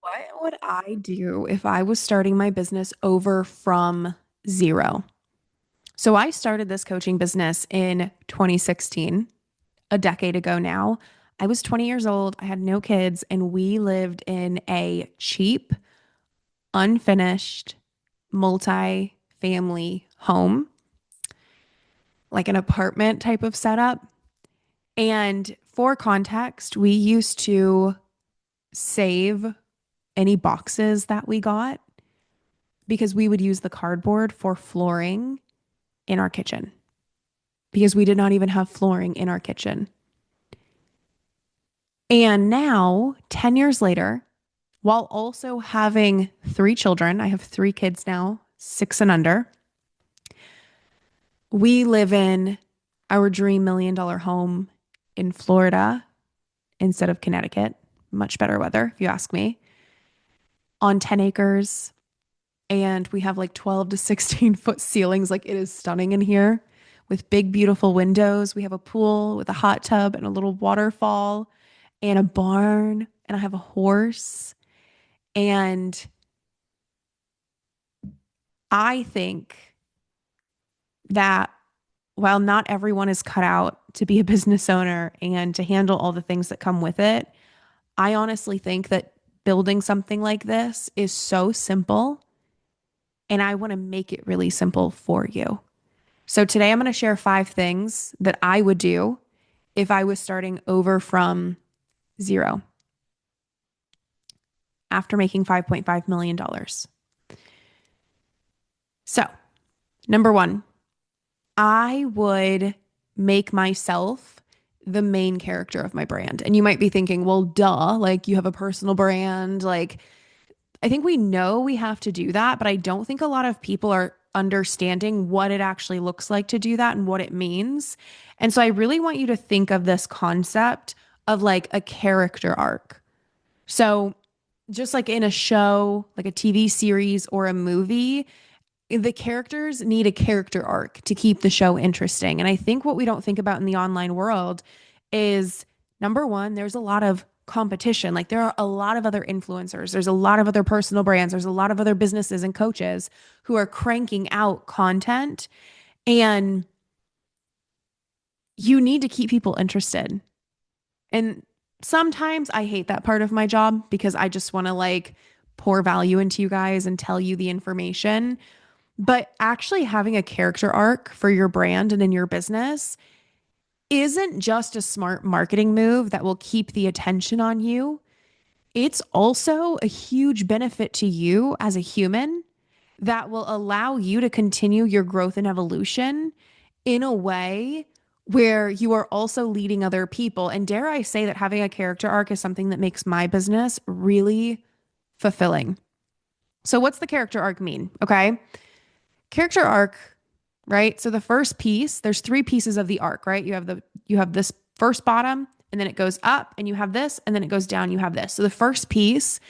What would I do if I was starting my business over from zero? So I started this coaching business in 2016, a decade ago now. I was 20 years old, I had no kids, and we lived in a cheap, unfinished, multi-family home, like an apartment type of setup. And for context, we used to save any boxes that we got because we would use the cardboard for flooring in our kitchen because we did not even have flooring in our kitchen. And now, 10 years later, while also having three children, I have three kids now, six and under, we live in our dream $1 million home in Florida instead of Connecticut. Much better weather, if you ask me, on 10 acres. And we have like 12 to 16-foot ceilings. Like it is stunning in here with big, beautiful windows. We have a pool with a hot tub and a little waterfall and a barn. And I have a horse. And I think that while not everyone is cut out to be a business owner and to handle all the things that come with it, I honestly think that building something like this is so simple. And I want to make it really simple for you. So today I'm going to share 5 things that I would do if I was starting over from zero after making $5.5 million. So, number one, I would make myself the main character of my brand. And you might be thinking, well, duh, like you have a personal brand. Like, I think we know we have to do that, but I don't think a lot of people are understanding what it actually looks like to do that and what it means. And so I really want you to think of this concept of like a character arc. So, just like in a show, like a TV series or a movie, the characters need a character arc to keep the show interesting. And I think what we don't think about in the online world is number one, there's a lot of competition. Like there are a lot of other influencers, there's a lot of other personal brands, there's a lot of other businesses and coaches who are cranking out content. And you need to keep people interested. And sometimes I hate that part of my job because I just want to like pour value into you guys and tell you the information. But actually having a character arc for your brand and in your business isn't just a smart marketing move that will keep the attention on you. It's also a huge benefit to you as a human that will allow you to continue your growth and evolution in a way where you are also leading other people. And dare I say that having a character arc is something that makes my business really fulfilling. So, what's the character arc mean? Okay. Character arc, right? So the first piece, there's 3 pieces of the arc, right? You have this first bottom and then it goes up and you have this and then it goes down, you have this. So the first piece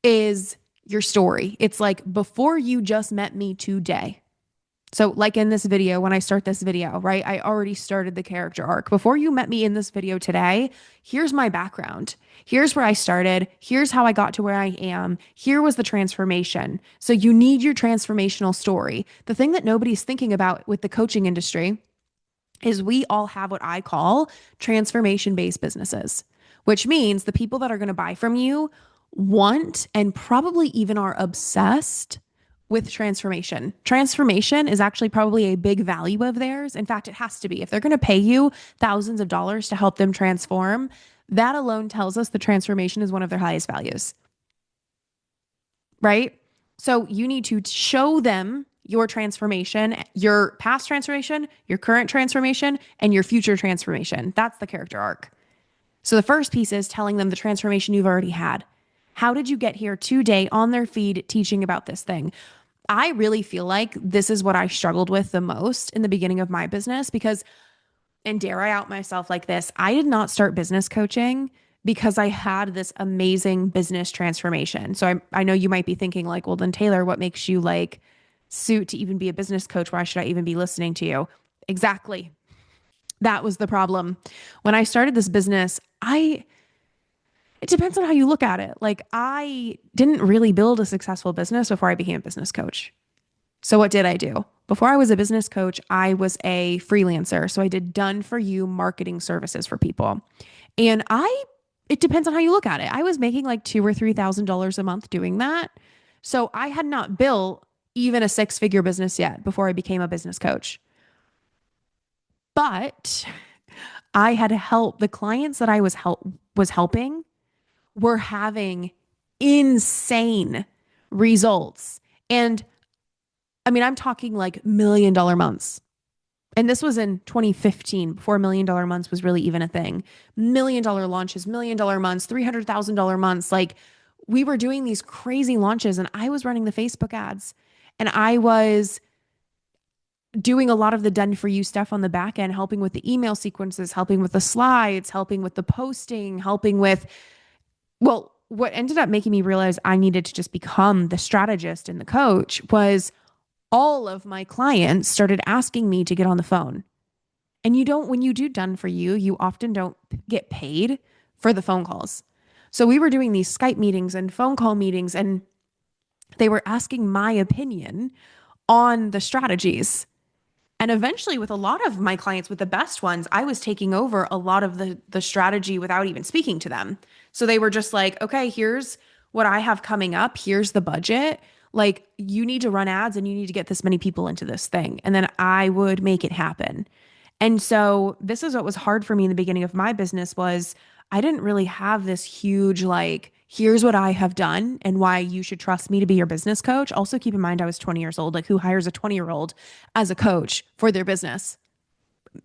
is your story. It's like before you just met me today. So, like in this video, when I start this video, right, I already started the character arc. Before you met me in this video today, here's my background. Here's where I started. Here's how I got to where I am. Here was the transformation. So, you need your transformational story. The thing that nobody's thinking about with the coaching industry is we all have what I call transformation based businesses, which means the people that are going to buy from you want and probably even are obsessed with transformation. Transformation is actually probably a big value of theirs. In fact, it has to be. If they're going to pay you thousands of dollars to help them transform, that alone tells us the transformation is one of their highest values, right? So you need to show them your transformation, your past transformation, your current transformation, and your future transformation. That's the character arc. So the first piece is telling them the transformation you've already had. How did you get here today on their feed teaching about this thing? I really feel like this is what I struggled with the most in the beginning of my business because, and dare I out myself like this, I did not start business coaching because I had this amazing business transformation. So I know you might be thinking like, well, then Taylor, what makes you like suit to even be a business coach? Why should I even be listening to you? Exactly. That was the problem. When I started this business, It depends on how you look at it. Like, I didn't really build a successful business before I became a business coach. So what did I do? Before I was a business coach, I was a freelancer. So I did done for you marketing services for people. And it depends on how you look at it. I was making like two or $3,000 a month doing that. So I had not built even a six-figure business yet before I became a business coach. But I had helped the clients that I was helping were having insane results. And I mean, I'm talking like $1 million months. And this was in 2015, before $1 million months was really even a thing. $1 million launches, $1 million months, $300,000 months. Like, we were doing these crazy launches, and I was running the Facebook ads, and I was doing a lot of the done for you stuff on the back end, helping with the email sequences, helping with the slides, helping with the posting, helping with, well, what ended up making me realize I needed to just become the strategist and the coach was all of my clients started asking me to get on the phone. And when you do done for you, you often don't get paid for the phone calls. So we were doing these Skype meetings and phone call meetings, and they were asking my opinion on the strategies. And eventually, with a lot of my clients, with the best ones, I was taking over a lot of the strategy without even speaking to them. So they were just like, okay, here's what I have coming up. Here's the budget. Like, you need to run ads and you need to get this many people into this thing. And then I would make it happen. And so this is what was hard for me in the beginning of my business was I didn't really have this huge, like, here's what I have done and why you should trust me to be your business coach. Also, keep in mind, I was 20 years old. Like, who hires a 20-year-old as a coach for their business?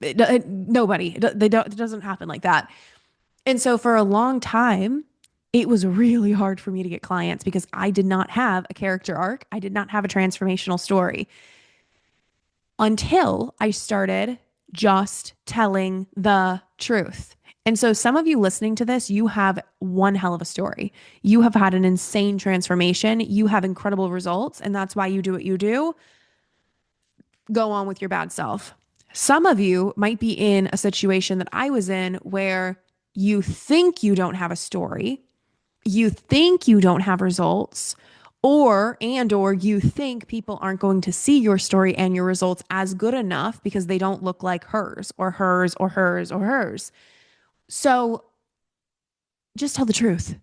Nobody. It doesn't happen like that. And so for a long time, it was really hard for me to get clients because I did not have a character arc. I did not have a transformational story until I started just telling the truth. And so some of you listening to this, you have one hell of a story. You have had an insane transformation. You have incredible results, and that's why you do what you do. Go on with your bad self. Some of you might be in a situation that I was in where you think you don't have a story, you think you don't have results, or you think people aren't going to see your story and your results as good enough because they don't look like hers or hers or hers or hers. So just tell the truth.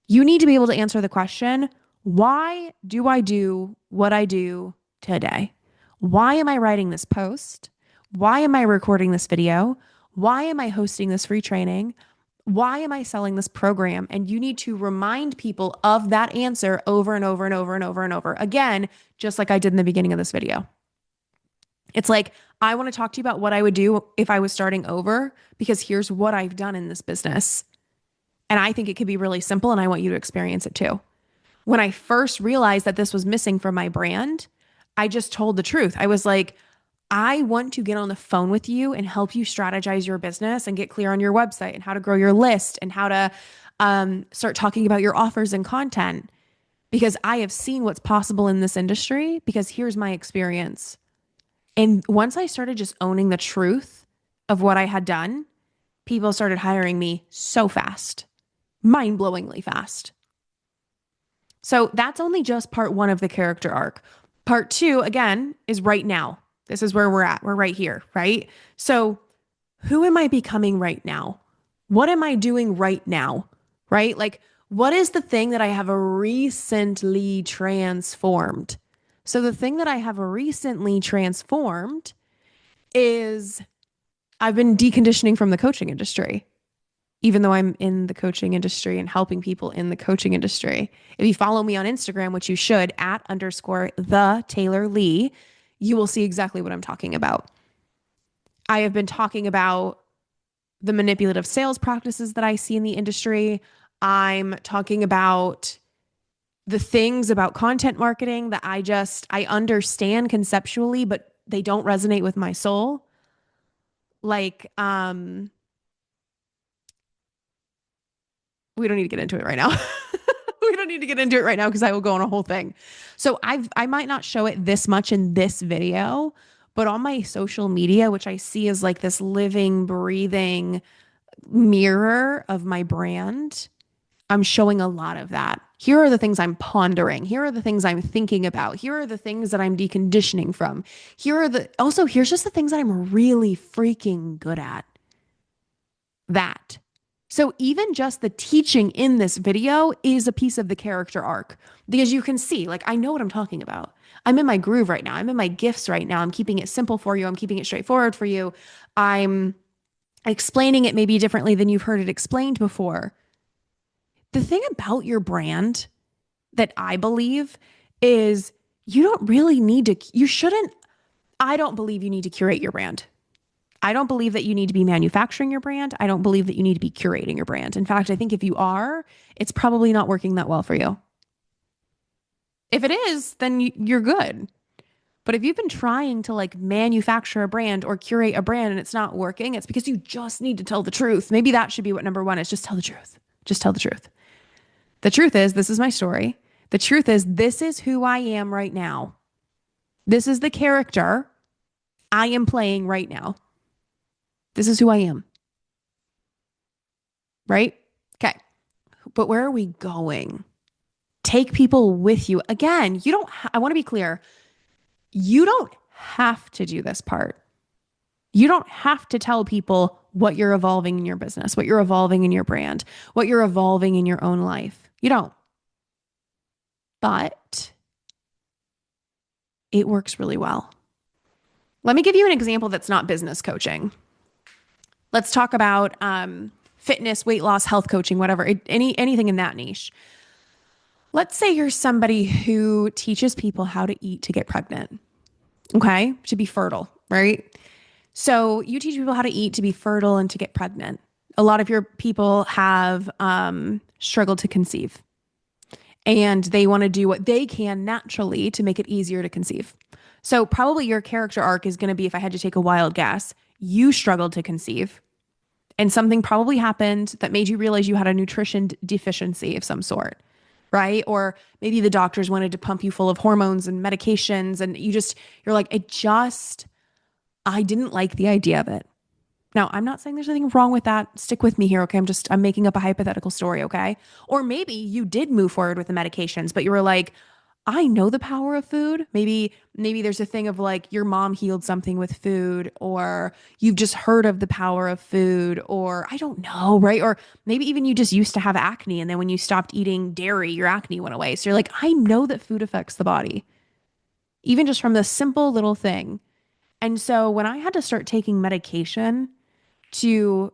You need to be able to answer the question, why do I do what I do today? Why am I writing this post? Why am I recording this video? Why am I hosting this free training? Why am I selling this program? And you need to remind people of that answer over and over and over and over and over again, just like I did in the beginning of this video. It's like, I want to talk to you about what I would do if I was starting over, because here's what I've done in this business. And I think it could be really simple, and I want you to experience it too. When I first realized that this was missing from my brand, I just told the truth. I was like, I want to get on the phone with you and help you strategize your business and get clear on your website and how to grow your list and how to start talking about your offers and content, because I have seen what's possible in this industry, because here's my experience. And once I started just owning the truth of what I had done, people started hiring me so fast, mind-blowingly fast. So that's only just part one of the character arc. Part two, again, is right now. This is where we're at. We're right here, right? So who am I becoming right now? What am I doing right now, right? Like, what is the thing that I have recently transformed? So the thing that I have recently transformed is I've been deconditioning from the coaching industry, even though I'm in the coaching industry and helping people in the coaching industry. If you follow me on Instagram, which you should, @_the Taylor Lee, you will see exactly what I'm talking about. I have been talking about the manipulative sales practices that I see in the industry. I'm talking about the things about content marketing that I understand conceptually, but they don't resonate with my soul. Like, we don't need to get into it right now. We don't need to get into it right now because I will go on a whole thing. So I might not show it this much in this video, but on my social media, which I see as like this living, breathing mirror of my brand, I'm showing a lot of that. Here are the things I'm pondering. Here are the things I'm thinking about. Here are the things that I'm deconditioning from. Here's just the things that I'm really freaking good at. That. So even just the teaching in this video is a piece of the character arc because you can see, like, I know what I'm talking about. I'm in my groove right now. I'm in my gifts right now. I'm keeping it simple for you. I'm keeping it straightforward for you. I'm explaining it maybe differently than you've heard it explained before. The thing about your brand that I believe is you don't really need to, you shouldn't, I don't believe you need to curate your brand. I don't believe that you need to be manufacturing your brand. I don't believe that you need to be curating your brand. In fact, I think if you are, it's probably not working that well for you. If it is, then you're good. But if you've been trying to like manufacture a brand or curate a brand and it's not working, it's because you just need to tell the truth. Maybe that should be what number one is. Just tell the truth. Just tell the truth. The truth is, this is my story. The truth is, this is who I am right now. This is the character I am playing right now. This is who I am. Right? Okay. But where are we going? Take people with you. Again, I want to be clear. You don't have to do this part. You don't have to tell people what you're evolving in your business, what you're evolving in your brand, what you're evolving in your own life. You don't. But it works really well. Let me give you an example that's not business coaching. Let's talk about fitness, weight loss, health coaching, whatever, anything in that niche. Let's say you're somebody who teaches people how to eat to get pregnant, okay? To be fertile, right? So you teach people how to eat to be fertile and to get pregnant. A lot of your people have struggled to conceive and they want to do what they can naturally to make it easier to conceive. So probably your character arc is going to be, if I had to take a wild guess, you struggled to conceive and something probably happened that made you realize you had a nutrition deficiency of some sort, right? Or maybe the doctors wanted to pump you full of hormones and medications and you're like, I didn't like the idea of it. Now, I'm not saying there's anything wrong with that. Stick with me here, okay? I'm making up a hypothetical story, okay? Or maybe you did move forward with the medications, but you were like, I know the power of food. Maybe there's a thing of like your mom healed something with food, or you've just heard of the power of food, or I don't know, right? Or maybe even you just used to have acne and then when you stopped eating dairy, your acne went away. So you're like, I know that food affects the body, even just from this simple little thing. And so when I had to start taking medication to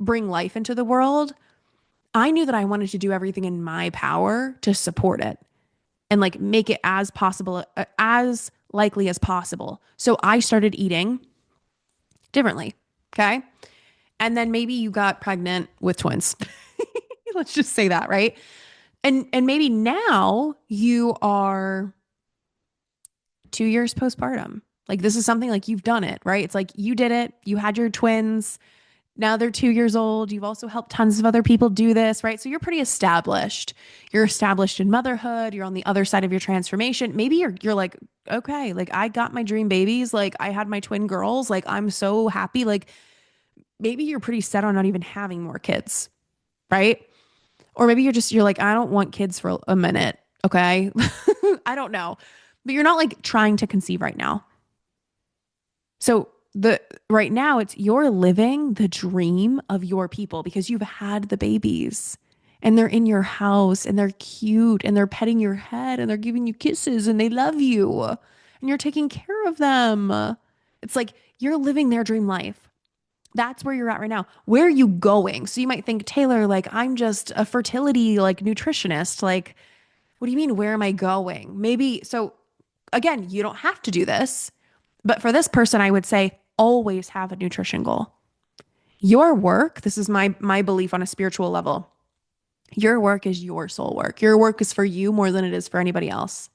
bring life into the world, I knew that I wanted to do everything in my power to support it and like make it as possible, as likely as possible. So I started eating differently. Okay. And then maybe you got pregnant with twins. Let's just say that, right? And maybe now you are 2 years postpartum. Like this is something like you've done it, right? It's like you did it. You had your twins. Now they're 2 years old. You've also helped tons of other people do this, right? So you're pretty established. You're established in motherhood. You're on the other side of your transformation. Maybe you're like, okay, like I got my dream babies. Like I had my twin girls. Like I'm so happy. Like maybe you're pretty set on not even having more kids, right? Or maybe you're like, I don't want kids for a minute. Okay. I don't know. But you're not like trying to conceive right now. So right now it's you're living the dream of your people because you've had the babies and they're in your house and they're cute and they're petting your head and they're giving you kisses and they love you and you're taking care of them. It's like you're living their dream life. That's where you're at right now. Where are you going? So you might think, Taylor, like I'm just a fertility like nutritionist. Like, what do you mean? Where am I going? Maybe so again, you don't have to do this. But for this person, I would say always have a nutrition goal. Your work, this is my belief on a spiritual level. Your work is your soul work. Your work is for you more than it is for anybody else.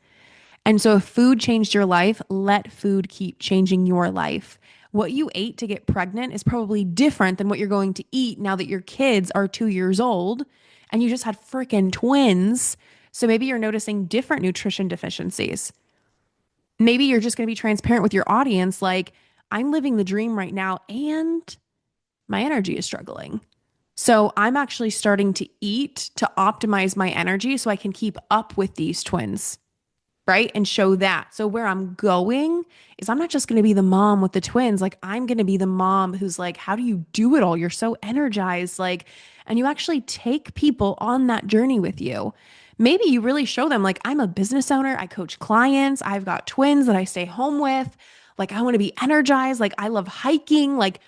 And so if food changed your life, let food keep changing your life. What you ate to get pregnant is probably different than what you're going to eat now that your kids are 2 years old and you just had freaking twins. So maybe you're noticing different nutrition deficiencies. Maybe you're just going to be transparent with your audience. Like, I'm living the dream right now and my energy is struggling. So I'm actually starting to eat to optimize my energy so I can keep up with these twins, right? And show that. So where I'm going is I'm not just going to be the mom with the twins. Like I'm going to be the mom who's like, how do you do it all? You're so energized. Like, and you actually take people on that journey with you. Maybe you really show them, like, I'm a business owner. I coach clients. I've got twins that I stay home with. Like, I want to be energized. Like, I love hiking. Like,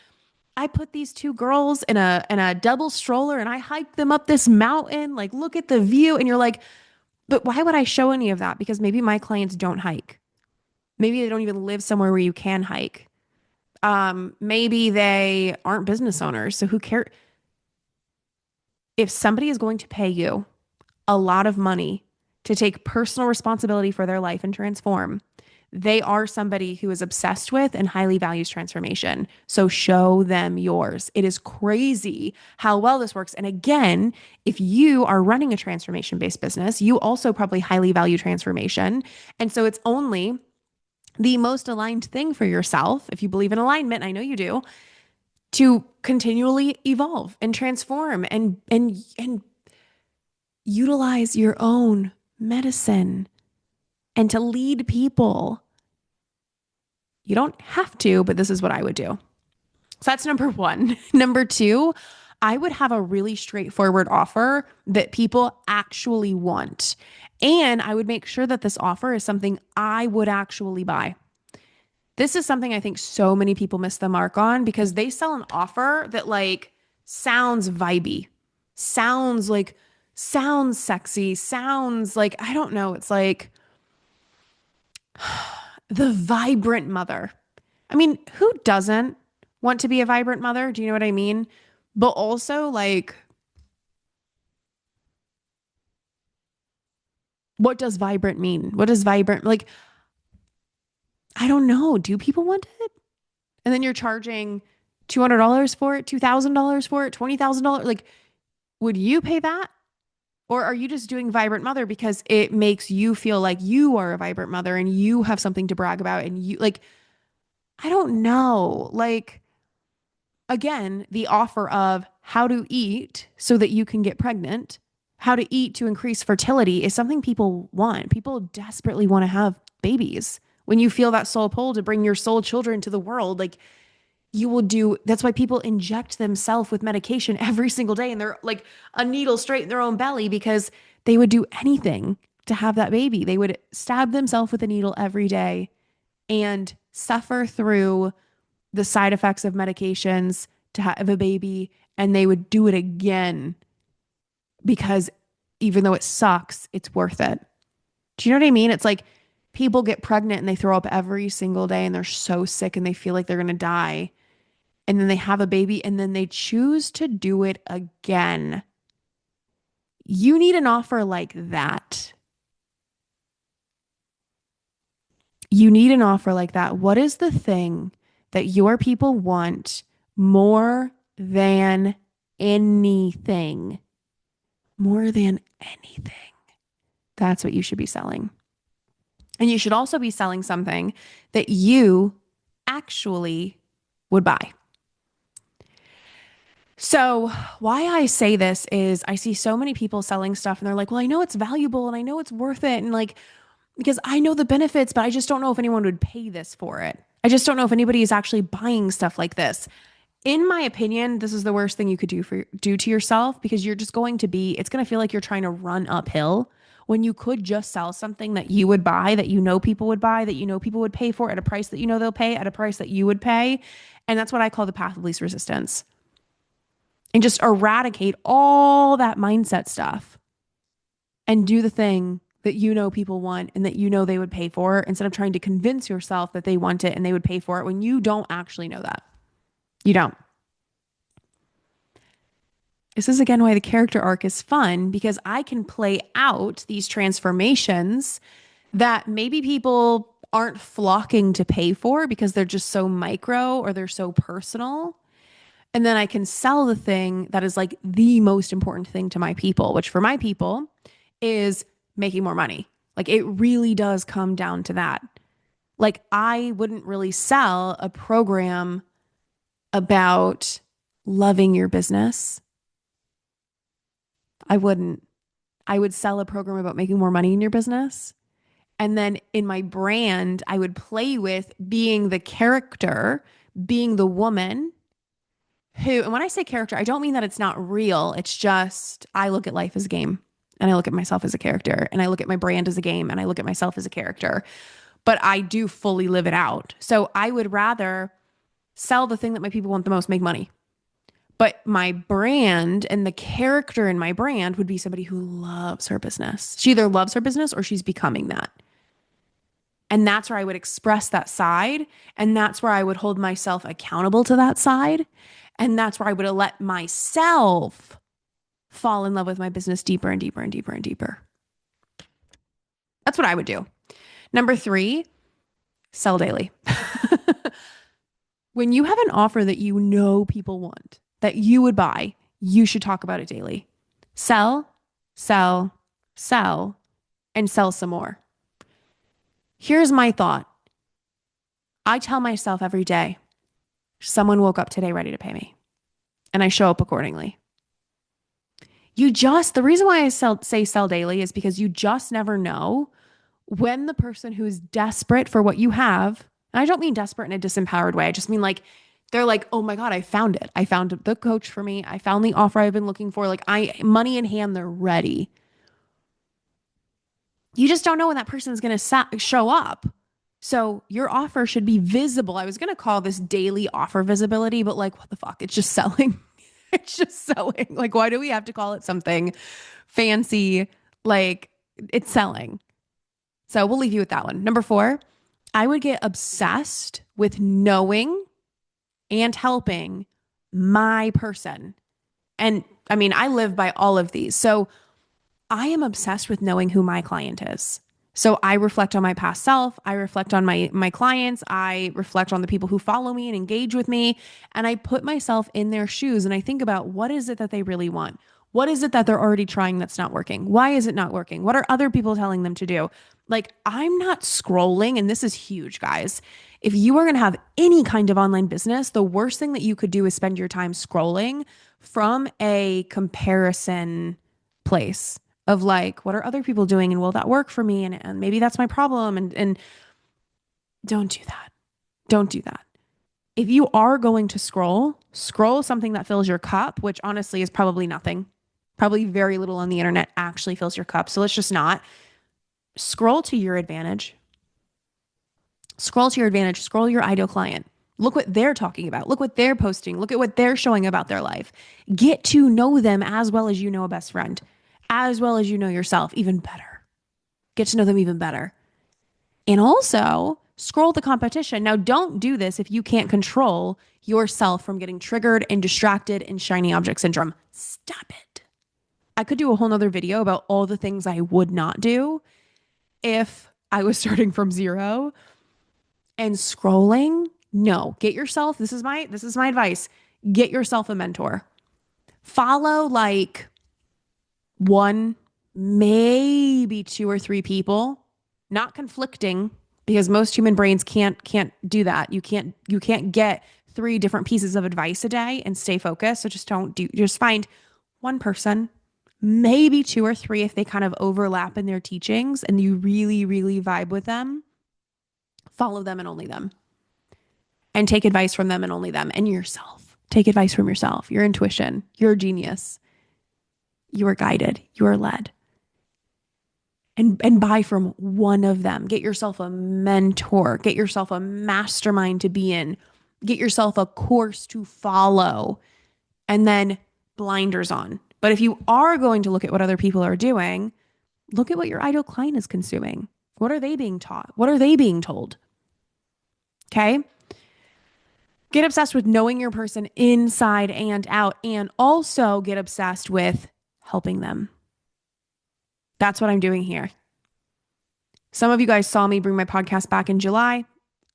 I put these two girls in a double stroller and I hiked them up this mountain. Like, look at the view. And you're like, but why would I show any of that? Because maybe my clients don't hike. Maybe they don't even live somewhere where you can hike. Maybe they aren't business owners. So who cares? If somebody is going to pay you a lot of money to take personal responsibility for their life and transform, they are somebody who is obsessed with and highly values transformation. So show them yours. It is crazy how well this works. And again, if you are running a transformation based business, you also probably highly value transformation. And so it's only the most aligned thing for yourself, if you believe in alignment, I know you do, to continually evolve and transform and utilize your own medicine and to lead people. You don't have to, but this is what I would do. So that's number one. Number two, I would have a really straightforward offer that people actually want. And I would make sure that this offer is something I would actually buy. This is something I think so many people miss the mark on because they sell an offer that like sounds vibey, sounds like, sounds sexy, sounds like, I don't know. It's like the vibrant mother. I mean, who doesn't want to be a vibrant mother? Do you know what I mean? But also, like, what does vibrant mean? What does vibrant, like, I don't know. Do people want it? And then you're charging $200 for it, $2,000 for it, $20,000. Like, would you pay that? Or are you just doing vibrant mother because it makes you feel like you are a vibrant mother and you have something to brag about? And you, like, I don't know. Like, again, the offer of how to eat so that you can get pregnant, how to eat to increase fertility is something people want. People desperately want to have babies. When you feel that soul pull to bring your soul children to the world, like you will do, that's why people inject themselves with medication every single day and they're like a needle straight in their own belly because they would do anything to have that baby. They would stab themselves with a needle every day and suffer through the side effects of medications to have a baby, and they would do it again because even though it sucks, it's worth it. Do you know what I mean? It's like people get pregnant and they throw up every single day and they're so sick and they feel like they're going to die. And then they have a baby and then they choose to do it again. You need an offer like that. You need an offer like that. What is the thing that your people want more than anything? More than anything. That's what you should be selling. And you should also be selling something that you actually would buy. So, why I say this is I see so many people selling stuff and they're like, well, I know it's valuable and I know it's worth it. And like, because I know the benefits, but I just don't know if anyone would pay this for it. I just don't know if anybody is actually buying stuff like this. In my opinion, this is the worst thing you could do to yourself because you're just going to be, it's going to feel like you're trying to run uphill when you could just sell something that you would buy, that you know people would buy, that you know people would pay for at a price that you know they'll pay, at a price that you would pay. And that's what I call the path of least resistance. And just eradicate all that mindset stuff and do the thing that you know people want and that you know they would pay for instead of trying to convince yourself that they want it and they would pay for it when you don't actually know that. You don't. This is again why the character arc is fun because I can play out these transformations that maybe people aren't flocking to pay for because they're just so micro or they're so personal. And then I can sell the thing that is like the most important thing to my people, which for my people is making more money. Like it really does come down to that. Like I wouldn't really sell a program about loving your business I wouldn't. I would sell a program about making more money in your business. And then in my brand, I would play with being the character, being the woman who, and when I say character, I don't mean that it's not real. It's just I look at life as a game and I look at myself as a character and I look at my brand as a game and I look at myself as a character, but I do fully live it out. So I would rather sell the thing that my people want the most, make money. But my brand and the character in my brand would be somebody who loves her business. She either loves her business or she's becoming that. And that's where I would express that side. And that's where I would hold myself accountable to that side. And that's where I would let myself fall in love with my business deeper and deeper and deeper and deeper. That's what I would do. Number 3, sell daily. When you have an offer that you know people want, that you would buy, you should talk about it daily. Sell, sell, sell, and sell some more. Here's my thought. I tell myself every day, someone woke up today ready to pay me, and I show up accordingly. The reason why I say sell daily is because you just never know when the person who is desperate for what you have, and I don't mean desperate in a disempowered way. I just mean like, they're like, oh my God, I found it. I found the coach for me. I found the offer I've been looking for. Like money in hand, they're ready. You just don't know when that person is going to show up. So your offer should be visible. I was going to call this daily offer visibility, but like, what the fuck? It's just selling. It's just selling. Like, why do we have to call it something fancy? Like, it's selling. So we'll leave you with that one. Number 4, I would get obsessed with knowing and helping my person. And I mean, I live by all of these. So I am obsessed with knowing who my client is. So I reflect on my past self. I reflect on my clients. I reflect on the people who follow me and engage with me. And I put myself in their shoes and I think about what is it that they really want? What is it that they're already trying that's not working? Why is it not working? What are other people telling them to do? Like, I'm not scrolling, and this is huge, guys. If you are going to have any kind of online business, the worst thing that you could do is spend your time scrolling from a comparison place of like, what are other people doing and will that work for me? And maybe that's my problem. And don't do that. Don't do that. If you are going to scroll something that fills your cup, which honestly is probably nothing. Probably very little on the internet actually fills your cup. So let's just not. Scroll to your advantage. Scroll to your advantage. Scroll your ideal client. Look what they're talking about. Look what they're posting. Look at what they're showing about their life. Get to know them as well as you know a best friend, as well as you know yourself, even better. Get to know them even better. And also scroll the competition. Now, don't do this if you can't control yourself from getting triggered and distracted in shiny object syndrome. Stop it. I could do a whole nother video about all the things I would not do if I was starting from zero. And scrolling, no. Get yourself, this is my advice. Get yourself a mentor. Follow like 1, maybe 2 or 3 people, not conflicting, because most human brains can't do that. You can't get 3 different pieces of advice a day and stay focused. So just find one person, maybe 2 or 3 if they kind of overlap in their teachings and you really, really vibe with them. Follow them and only them. And take advice from them and only them. And yourself. Take advice from yourself, your intuition. You're a genius. You are guided. You are led. And buy from one of them. Get yourself a mentor. Get yourself a mastermind to be in. Get yourself a course to follow. And then blinders on. But if you are going to look at what other people are doing, look at what your ideal client is consuming. What are they being taught? What are they being told? Okay? Get obsessed with knowing your person inside and out, and also get obsessed with helping them. That's what I'm doing here. Some of you guys saw me bring my podcast back in July.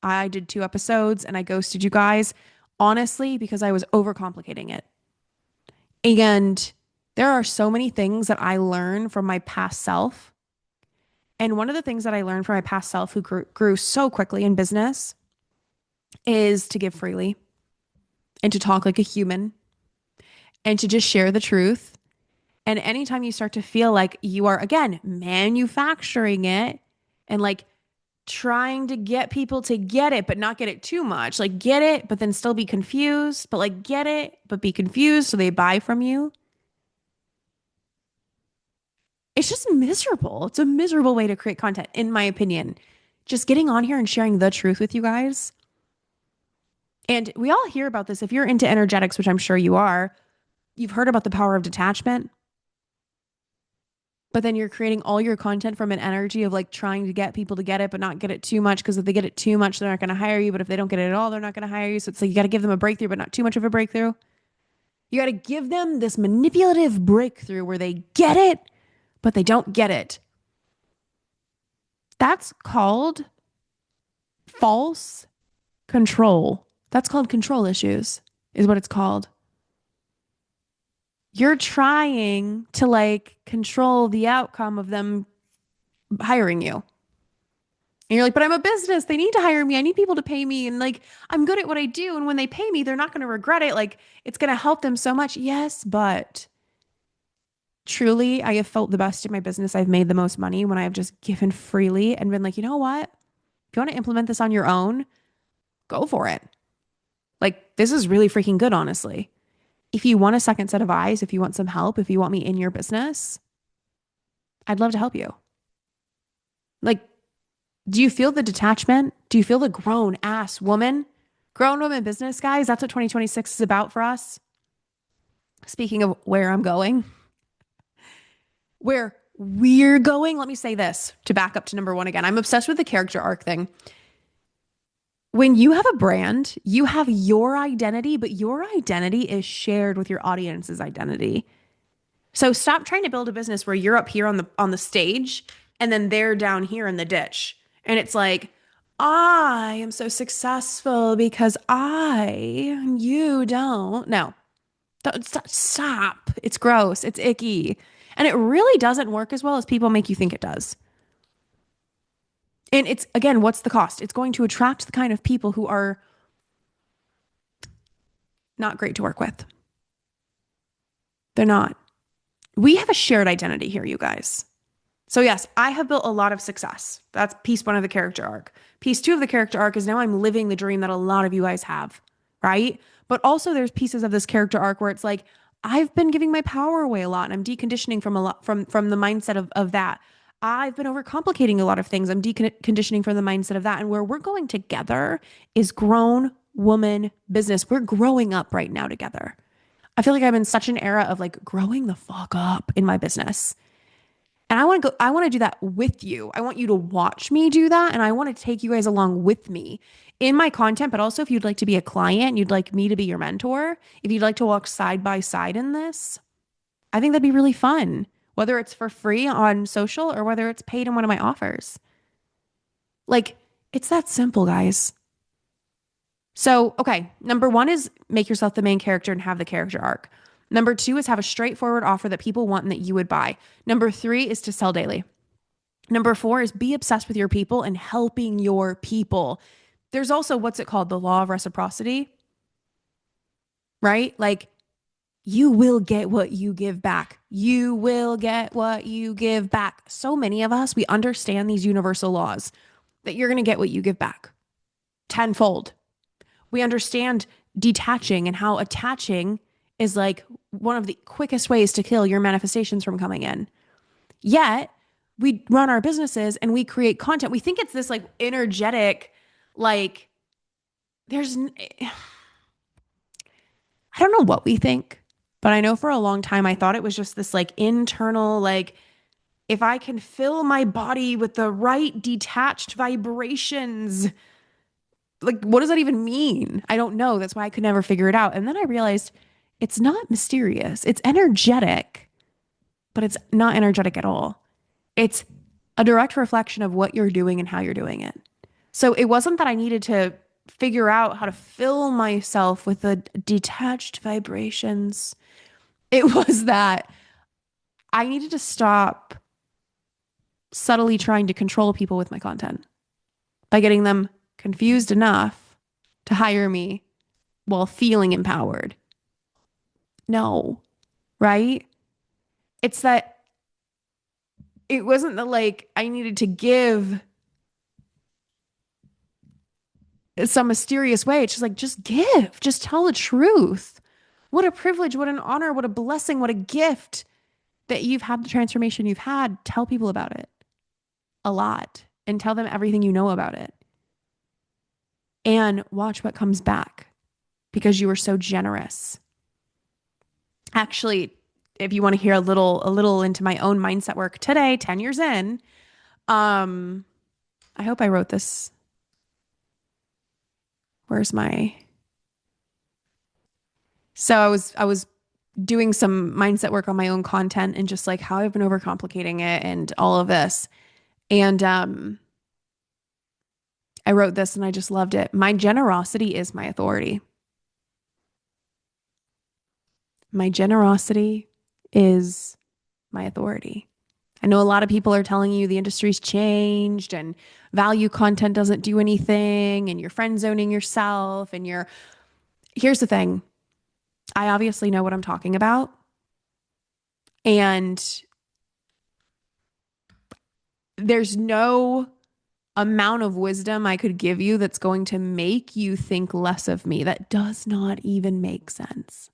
I did 2 episodes and I ghosted you guys, honestly, because I was overcomplicating it. And there are so many things that I learned from my past self. And one of the things that I learned from my past self who grew so quickly in business is to give freely and to talk like a human and to just share the truth And anytime you start to feel like you are, again, manufacturing it and like trying to get people to get it, but not get it too much, like get it, but then still be confused, but like get it, but be confused so they buy from you. It's just miserable. It's a miserable way to create content, in my opinion. Just getting on here and sharing the truth with you guys. And we all hear about this. If you're into energetics, which I'm sure you are, you've heard about the power of detachment, but then you're creating all your content from an energy of like trying to get people to get it, but not get it too much. Because if they get it too much, they're not going to hire you. But if they don't get it at all, they're not going to hire you. So it's like you got to give them a breakthrough, but not too much of a breakthrough. You got to give them this manipulative breakthrough where they get it, but they don't get it. That's called false control. That's called control issues, is what it's called. You're trying to like control the outcome of them hiring you. And you're like, but I'm a business. They need to hire me. I need people to pay me. And like, I'm good at what I do. And when they pay me, they're not going to regret it. Like, it's going to help them so much. Yes, but truly, I have felt the best in my business. I've made the most money when I have just given freely and been like, you know what? If you want to implement this on your own, go for it. Like, this is really freaking good, honestly. If you want a second set of eyes, if you want some help, if you want me in your business, I'd love to help you. Like, do you feel the detachment? Do you feel the grown ass woman? Grown woman business, guys, that's what 2026 is about for us. Speaking of where I'm going, where we're going, let me say this to back up to number one again. I'm obsessed with the character arc thing. When you have a brand, you have your identity, but your identity is shared with your audience's identity. So stop trying to build a business where you're up here on the stage and then they're down here in the ditch. And it's like, I am so successful because you don't. No, don't, stop. It's gross. It's icky. And it really doesn't work as well as people make you think it does. And it's, again, what's the cost? It's going to attract the kind of people who are not great to work with. They're not. We have a shared identity here, you guys. So yes, I have built a lot of success. That's piece one of the character arc. Piece two of the character arc is now I'm living the dream that a lot of you guys have, right? But also there's pieces of this character arc where it's like, I've been giving my power away a lot and I'm deconditioning from a lot from the mindset of that. I've been overcomplicating a lot of things. I'm deconditioning from the mindset of that. And where we're going together is grown woman business. We're growing up right now together. I feel like I'm in such an era of like growing the fuck up in my business. And I want to do that with you. I want you to watch me do that. And I want to take you guys along with me in my content. But also, if you'd like to be a client, you'd like me to be your mentor, if you'd like to walk side by side in this, I think that'd be really fun, whether it's for free on social or whether it's paid in one of my offers. Like, it's that simple, guys. So, okay, number one is make yourself the main character and have the character arc. Number two is have a straightforward offer that people want and that you would buy. Number three is to sell daily. Number four is be obsessed with your people and helping your people. There's also what's it called? The law of reciprocity, right? Like you will get what you give back. You will get what you give back. So many of us, we understand these universal laws that you're going to get what you give back tenfold. We understand detaching and how attaching is like one of the quickest ways to kill your manifestations from coming in. Yet we run our businesses and we create content. We think it's this like energetic, like there's, I don't know what we think, but I know for a long time I thought it was just this like internal, like if I can fill my body with the right detached vibrations, like what does that even mean? I don't know. That's why I could never figure it out. And then I realized it's not mysterious. It's energetic, but it's not energetic at all. It's a direct reflection of what you're doing and how you're doing it. So it wasn't that I needed to figure out how to fill myself with the detached vibrations. It was that I needed to stop subtly trying to control people with my content by getting them confused enough to hire me while feeling empowered. No, right? It's that it wasn't that like I needed to give some mysterious way. It's just like, just give, just tell the truth. What a privilege, what an honor, what a blessing, what a gift that you've had the transformation you've had. Tell people about it a lot and tell them everything you know about it. And watch what comes back because you were so generous. Actually, if you want to hear a little into my own mindset work today, 10 years in, um, I hope I wrote this. Where's my So I was doing some mindset work on my own content and just like how I've been overcomplicating it and all of this. And I wrote this and I just loved it. My generosity is my authority. My generosity is my authority. I know a lot of people are telling you the industry's changed and value content doesn't do anything and you're friend zoning yourself and here's the thing. I obviously know what I'm talking about. And there's no amount of wisdom I could give you that's going to make you think less of me. That does not even make sense.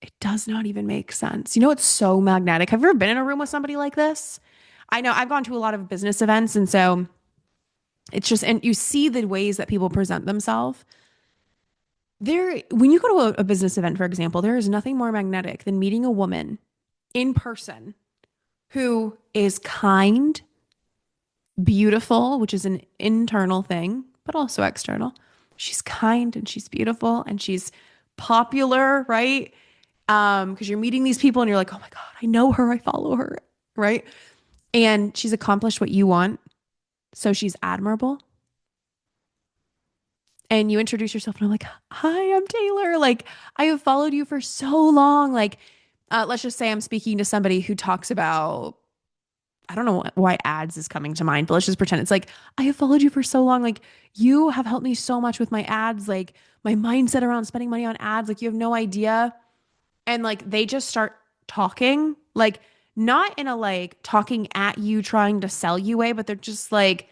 It does not even make sense. You know, it's so magnetic. Have you ever been in a room with somebody like this? I know I've gone to a lot of business events, and so it's just, and you see the ways that people present themselves. When you go to a business event, for example, there is nothing more magnetic than meeting a woman in person who is kind, beautiful, which is an internal thing, but also external. She's kind and she's beautiful and she's popular, right? Because you're meeting these people and you're like, oh my God, I know her, I follow her, right? And she's accomplished what you want. So she's admirable. And you introduce yourself and I'm like, hi, I'm Taylor. Like, I have followed you for so long. Like, let's just say I'm speaking to somebody who talks about, I don't know why ads is coming to mind, but let's just pretend it's like, I have followed you for so long. Like, you have helped me so much with my ads, like my mindset around spending money on ads. Like, you have no idea. And like, they just start talking, like, not in a like talking at you, trying to sell you way, but they're just like,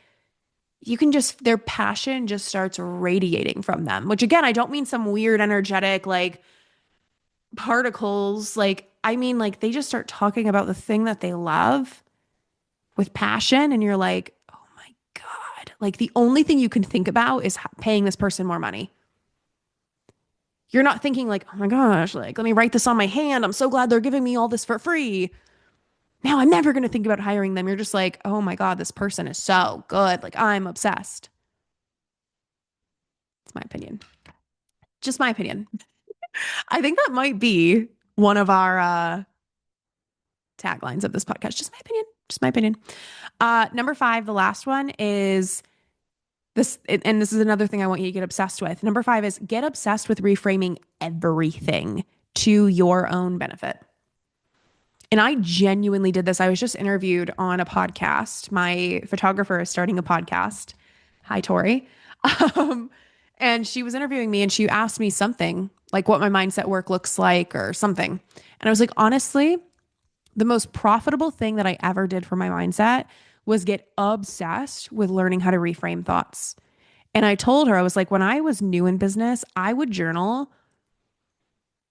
you can just, their passion just starts radiating from them, which again, I don't mean some weird, energetic, like particles. Like, I mean, like, they just start talking about the thing that they love with passion and you're like, oh my God. Like the only thing you can think about is paying this person more money. You're not thinking like, oh my gosh, like let me write this on my hand. I'm so glad they're giving me all this for free. Now I'm never going to think about hiring them. You're just like, oh my God, this person is so good. Like I'm obsessed. It's my opinion. Just my opinion. I think that might be one of our taglines of this podcast. Just my opinion. Just my opinion. Number 5, the last one is this, and this is another thing I want you to get obsessed with. Number 5 is get obsessed with reframing everything to your own benefit. And I genuinely did this. I was just interviewed on a podcast. My photographer is starting a podcast. Hi, Tori. Um, and she was interviewing me and she asked me something like what my mindset work looks like or something. And I was like, honestly, the most profitable thing that I ever did for my mindset was get obsessed with learning how to reframe thoughts. And I told her, I was like, when I was new in business, I would journal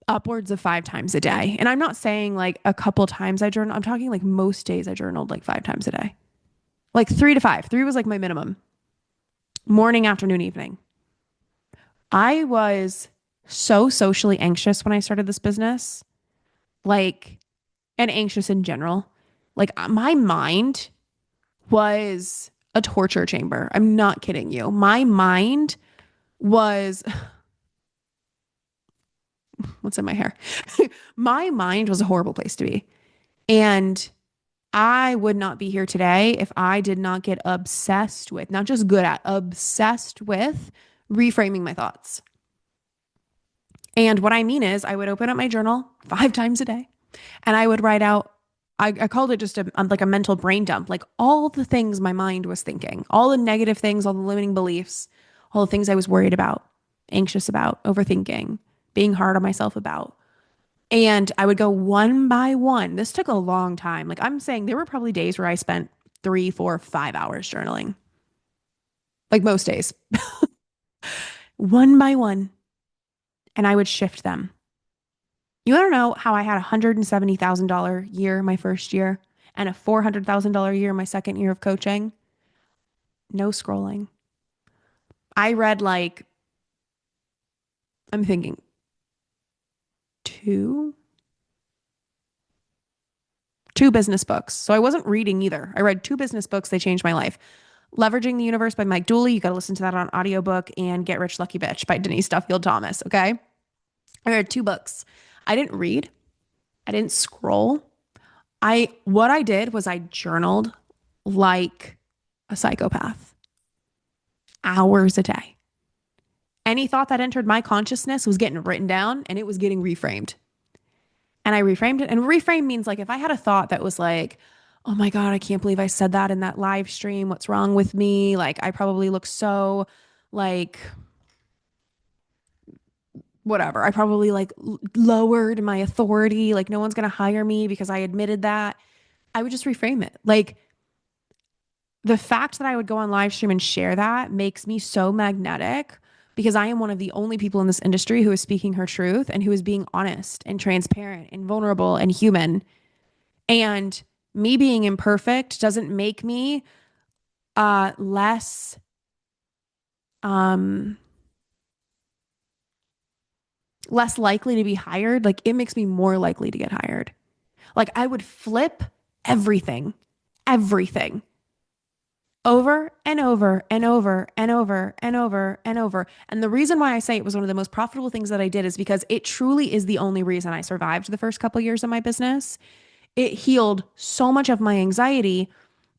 upwards of 5 times a day. And I'm not saying like a couple times I journal. I'm talking like most days I journaled like 5 times a day. Like 3 to 5. 3 was like my minimum. Morning, afternoon, evening. I was so socially anxious when I started this business. Like, and anxious in general. Like my mind was a torture chamber. I'm not kidding you. My mind was what's in my hair? My mind was a horrible place to be. And I would not be here today if I did not get obsessed with, not just good at, obsessed with reframing my thoughts. And what I mean is I would open up my journal 5 times a day and I would write out, I called it just like a mental brain dump, like all the things my mind was thinking, all the negative things, all the limiting beliefs, all the things I was worried about, anxious about, overthinking, being hard on myself about. And I would go one by one. This took a long time. Like I'm saying, there were probably days where I spent 3, 4, 5 hours journaling, like most days, one by one. And I would shift them. You want to know how I had a $170,000 year my first year and a $400,000 year my second year of coaching? No scrolling. I read like, I'm thinking two, two business books. So I wasn't reading either. I read two business books. They changed my life. Leveraging the Universe by Mike Dooley. You got to listen to that on audiobook, and Get Rich Lucky Bitch by Denise Duffield Thomas. Okay. I read two books. I didn't read. I didn't scroll. What I did was I journaled like a psychopath, hours a day. Any thought that entered my consciousness was getting written down and it was getting reframed. And I reframed it. And reframe means like if I had a thought that was like, oh my God, I can't believe I said that in that live stream. What's wrong with me? Like I probably look so like whatever. I probably like lowered my authority. Like no one's going to hire me because I admitted that. I would just reframe it. Like the fact that I would go on live stream and share that makes me so magnetic because I am one of the only people in this industry who is speaking her truth and who is being honest and transparent and vulnerable and human. And me being imperfect doesn't make me less um less likely to be hired. Like it makes me more likely to get hired. Like I would flip everything, everything over and over and over and over and over and over. And the reason why I say it was one of the most profitable things that I did is because it truly is the only reason I survived the first couple of years of my business. It healed so much of my anxiety.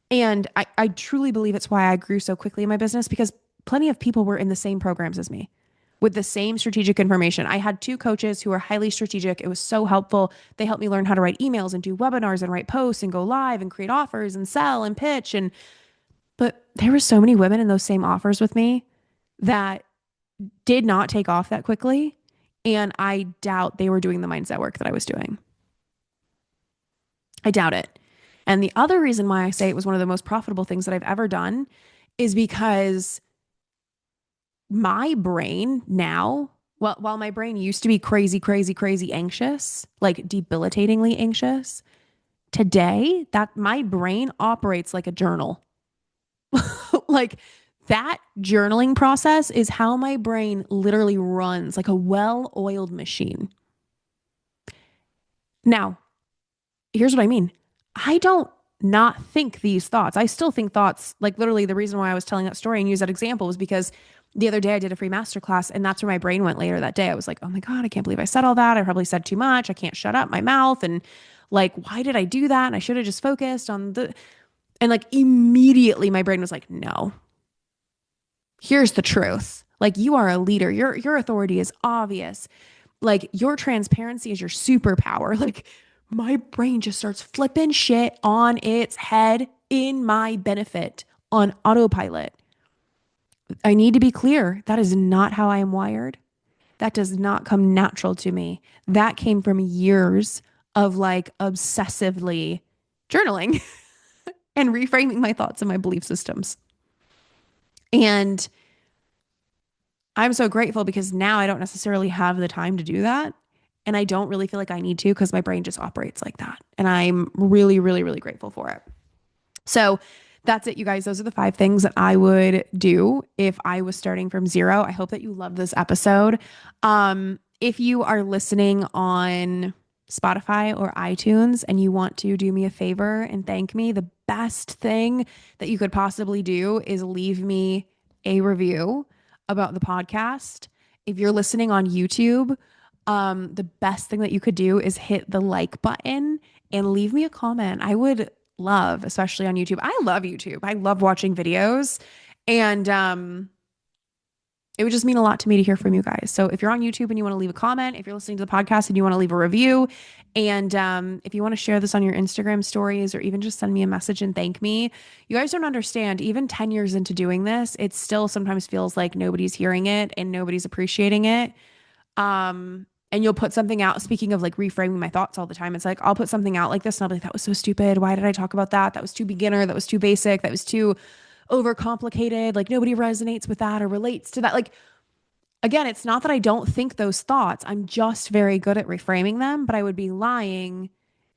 And I truly believe it's why I grew so quickly in my business because plenty of people were in the same programs as me with the same strategic information. I had two coaches who were highly strategic. It was so helpful. They helped me learn how to write emails and do webinars and write posts and go live and create offers and sell and pitch. And but there were so many women in those same offers with me that did not take off that quickly. And I doubt they were doing the mindset work that I was doing. I doubt it. And the other reason why I say it was one of the most profitable things that I've ever done is because my brain now, well, while my brain used to be crazy, crazy, crazy anxious, like debilitatingly anxious, today that my brain operates like a journal. Like that journaling process is how my brain literally runs like a well-oiled machine. Now, here's what I mean. I don't not think these thoughts. I still think thoughts. Like literally the reason why I was telling that story and use that example was because the other day I did a free masterclass and that's where my brain went later that day. I was like, oh my God, I can't believe I said all that. I probably said too much. I can't shut up my mouth. And like, why did I do that? And I should have just focused on and like immediately my brain was like, no, here's the truth. Like you are a leader. Your authority is obvious. Like your transparency is your superpower. Like my brain just starts flipping shit on its head in my benefit on autopilot. I need to be clear. That is not how I am wired. That does not come natural to me. That came from years of like obsessively journaling and reframing my thoughts and my belief systems. And I'm so grateful because now I don't necessarily have the time to do that. And I don't really feel like I need to because my brain just operates like that. And I'm really, really, really grateful for it. So that's it, you guys. Those are the 5 things that I would do if I was starting from zero. I hope that you love this episode. If you are listening on Spotify or iTunes and you want to do me a favor and thank me, the best thing that you could possibly do is leave me a review about the podcast. If you're listening on YouTube, the best thing that you could do is hit the like button and leave me a comment. I would love, especially on YouTube. I love YouTube. I love watching videos and it would just mean a lot to me to hear from you guys. So if you're on YouTube and you want to leave a comment, if you're listening to the podcast and you want to leave a review, and if you want to share this on your Instagram stories or even just send me a message and thank me, you guys don't understand. Even 10 years into doing this, it still sometimes feels like nobody's hearing it and nobody's appreciating it. and you'll put something out. Speaking of like reframing my thoughts all the time, it's like I'll put something out like this and I'll be like, that was so stupid. Why did I talk about that? That was too beginner. That was too basic. That was too overcomplicated. Like nobody resonates with that or relates to that. Like, again, it's not that I don't think those thoughts. I'm just very good at reframing them, but I would be lying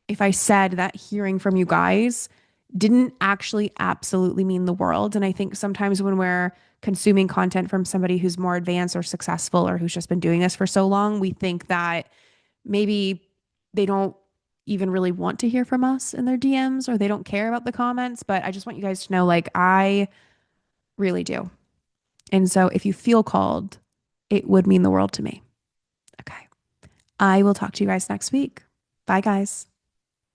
if I said that hearing from you guys didn't actually absolutely mean the world. And I think sometimes when we're consuming content from somebody who's more advanced or successful or who's just been doing this for so long, we think that maybe they don't even really want to hear from us in their DMs or they don't care about the comments. But I just want you guys to know, like, I really do. And so if you feel called, it would mean the world to me. Okay. I will talk to you guys next week. Bye, guys.